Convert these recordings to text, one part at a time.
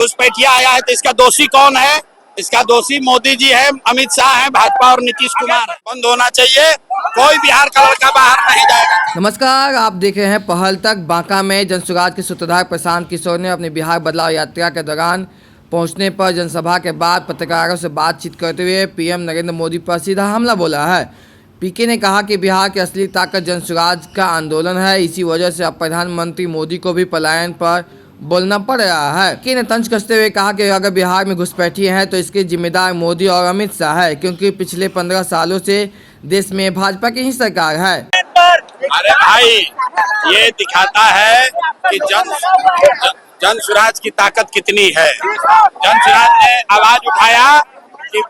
घुसपैठिया आया है तो इसका दोषी कौन है? इसका दोषी मोदी जी है, अमित शाह है, भाजपा और नीतीश कुमार है। बंद होना चाहिए, कोई बिहार का लड़का बाहर नहीं जाएगा। नमस्कार, आप देख रहे हैं पहल तक। बांका में जनसुराज के सूत्रधार प्रशांत किशोर ने अपनी बिहार बदलाव यात्रा के दौरान पहुंचने पर जनसभा के बाद पत्रकारों से बातचीत करते हुए पीएम नरेंद्र मोदी पर सीधा हमला बोला है। पीके ने कहा कि बिहार की असली ताकत जनसुराज का आंदोलन है, इसी वजह से अब प्रधानमंत्री मोदी को भी पलायन पर बोलना पड़ रहा है। पीके ने तंज कसते हुए कहा कि अगर बिहार में घुसपैठिए हैं तो इसके जिम्मेदार मोदी और अमित शाह है, क्योंकि पिछले 15 सालों से देश में भाजपा की ही सरकार है। अरे भाई, ये दिखाता है कि जनसुराज की ताकत कितनी है। जनसुराज ने आवाज उठाया कि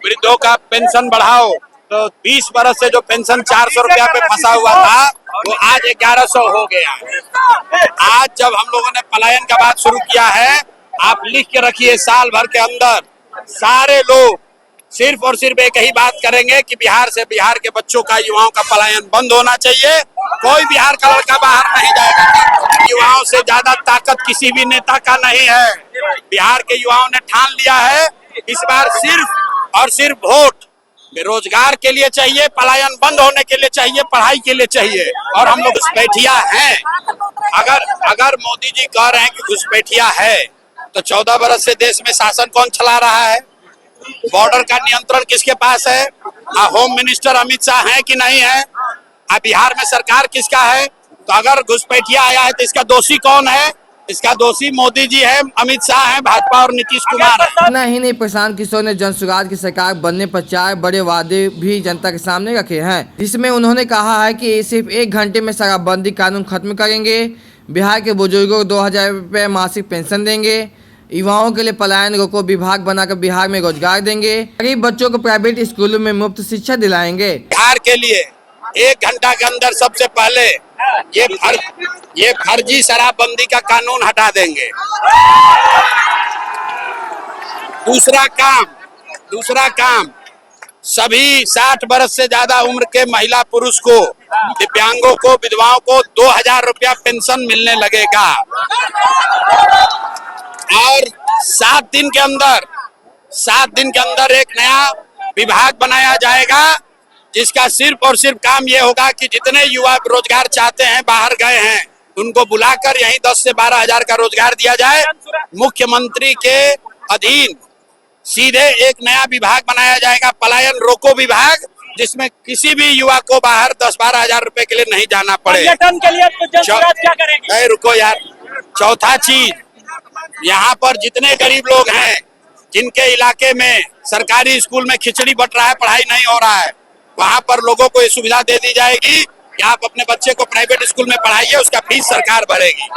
वृद्धों का पेंशन बढ़ाओ, तो 20 बरस से जो पेंशन 400 रुपया पे फंसा हुआ था वो आज 1100 हो गया। आज जब हम लोगों ने पलायन का बात शुरू किया है, आप लिख के रखिए, साल भर के अंदर सारे लोग सिर्फ और सिर्फ एक ही बात करेंगे कि बिहार से बिहार के बच्चों का, युवाओं का पलायन बंद होना चाहिए। कोई बिहार का लड़का बाहर नहीं जाएगा। युवाओं से ज्यादा ताकत किसी भी नेता का नहीं है। बिहार के युवाओं ने ठान लिया है, इस बार सिर्फ और सिर्फ वोट बेरोजगार के लिए चाहिए, पलायन बंद होने के लिए चाहिए, पढ़ाई के लिए चाहिए। और हम लोग घुसपैठिया हैं। अगर मोदी जी कह रहे हैं कि घुसपैठिया है, तो 14 बरस से देश में शासन कौन चला रहा है? बॉर्डर का नियंत्रण किसके पास है? होम मिनिस्टर अमित शाह है कि नहीं है? बिहार में सरकार किसका है? तो अगर घुसपैठिया आया है तो इसका दोषी कौन है? इसका दोषी मोदी जी है, अमित शाह है, भाजपा और नीतीश कुमार है। इतना ही नहीं, प्रशांत किशोर ने जनसुराज की सरकार बनने पर 4 बड़े वादे भी जनता के सामने रखे हैं, जिसमें उन्होंने कहा है कि सिर्फ 1 घंटे में शराबबंदी कानून खत्म करेंगे, बिहार के बुजुर्गों को 2000 रुपये मासिक पेंशन देंगे, युवाओं के लिए पलायन रोको विभाग बनाकर बिहार में रोजगार देंगे, गरीब बच्चों को प्राइवेट स्कूलों में मुफ्त शिक्षा दिलाएंगे। बिहार के लिए 1 घंटा के अंदर सबसे पहले ये फर्जी शराबबंदी का कानून हटा देंगे। दूसरा काम सभी 60 बरस से ज्यादा उम्र के महिला पुरुष को, दिव्यांगों को, विधवाओं को 2000 रुपया पेंशन मिलने लगेगा। और 7 दिन के अंदर एक नया विभाग बनाया जाएगा, जिसका सिर्फ और सिर्फ काम ये होगा कि जितने युवा रोजगार चाहते हैं, बाहर गए हैं, उनको बुलाकर यहीं 10 से 12 हजार का रोजगार दिया जाए। मुख्यमंत्री के अधीन सीधे एक नया विभाग बनाया जाएगा, पलायन रोको विभाग, जिसमें किसी भी युवा को बाहर 10-12 हजार रुपए के लिए नहीं जाना पड़े। पर्यटन के लिए तो जनसुराज क्या करेगी? रुको यार, चौथा चीज, यहाँ पर जितने गरीब लोग हैं, जिनके इलाके में सरकारी स्कूल में खिचड़ी बट रहा है, पढ़ाई नहीं हो रहा है, वहाँ पर लोगों को ये सुविधा दे दी जाएगी कि आप अपने बच्चे को प्राइवेट स्कूल में पढ़ाइए, उसका फीस सरकार भरेगी।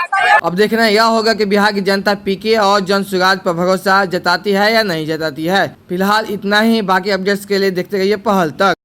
अब देखना यह होगा कि बिहार की जनता पीके और जनसुराज पर भरोसा जताती है या नहीं जताती है। फिलहाल इतना ही, बाकी अपडेट्स के लिए देखते रहिए पहल तक।